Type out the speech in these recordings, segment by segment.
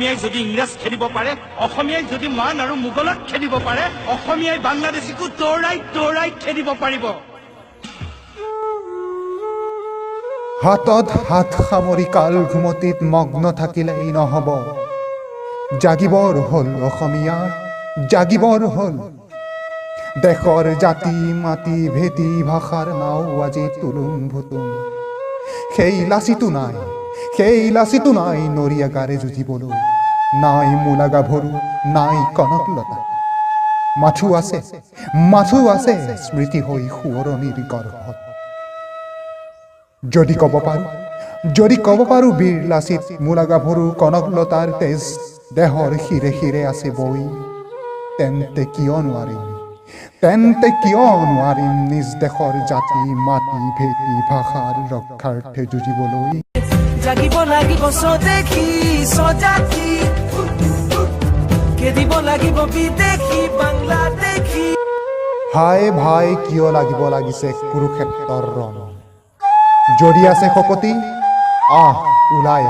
অসমীয়াই যদি ইংৰাজ খেদিব পাৰে, অসমীয়াই যদি মান আৰু মোগলক খেদিব পাৰে, অসমীয়াই বাংলাদেশীকো দৌৰাই খেদিব পাৰিব। হাতত হাত সামৰি কাল ঘুমতিত মগ্ন থাকিলেই নহ'ব। জাগিবৰ হ'ল অসমীয়া, জাগিবৰ হ'ল। দেশৰ জাতি মাটি ভেটি ভাষাৰ নাও আজি তুলুম ভুতুম। সেই লাচিতো নাই, সেই লাচিতো নাই নৰিয়াগাৰে যুঁজিবলৈ। নাই মূলা গাভৰু, নাই কনকলতা। মাথো আছে স্মৃতি হৈ সোঁৱৰণিৰ গৰ্ভত। যদি ক'ব পাৰো বীৰ লাচিত, মূলা গাভৰু কনকলতাৰ তেজ দেহৰ শিৰে শিৰে আছে বৈ, তেন্তে কিয় নোৱাৰিম নিজ দেশৰ জাতি মাটি ভেটি ভাষাৰ ৰক্ষাৰ্থে যুঁজিবলৈ। জাগিব লাগিব স্বদেশী স্বজাতি, খেদিব লাগিব বিদেশী বাংলাদেশী। হায় ভাই কিয় লাগিব লাগিছে কুৰুক্ষেত্ৰৰ ৰণ। যদি আছে শকতি ওলাই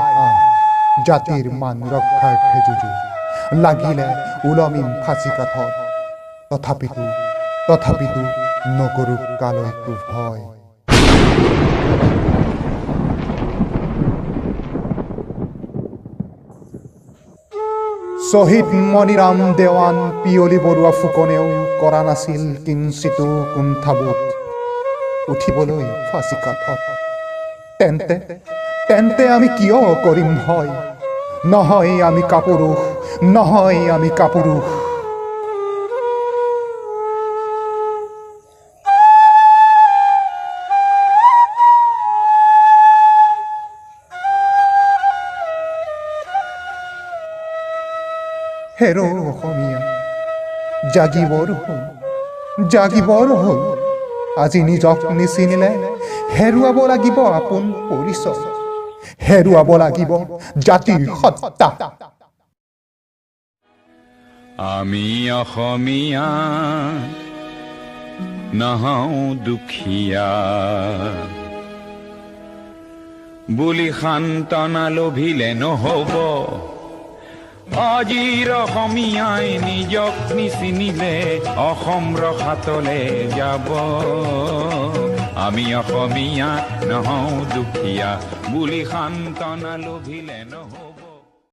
জাতিৰ মান ৰক্ষাৰ্থে যুঁজো। লাগিলে ওলমিম ফাঁচি কাঠত, তথাপিতো নকৰো কালৈকো ভয়। শ্বহীদ মণিৰাম দেৱান পিয়লি বৰুৱা ফুকনেও কৰা নাছিল কিঞ্চিতো কুণ্ঠাবোধ উঠিবলৈ ফাঁচি কাঠত। তেন্তে আমি কিয় কৰিম হয়? নহয় আমি কাপুৰুষ। হেৰ' অসমীয়া, জাগিবৰ হ'ল। আজি নিজক নিচিনিলে হেৰুৱাব লাগিব আপোন পৰিচয়, হেৰুৱাব লাগিব জাতিৰ সত্তা। আমি অসমীয়া নহওঁ দুখীয়া বুলি সান্তনা লভিলে নহ'ব। আজিৰ অসমীয়াই নিজক নিচিনিলে অসম ৰসাতলে যাব। আমি অসমীয়া নহওঁ দুখীয়া বুলি সান্তনা লভিলে নহ'ব।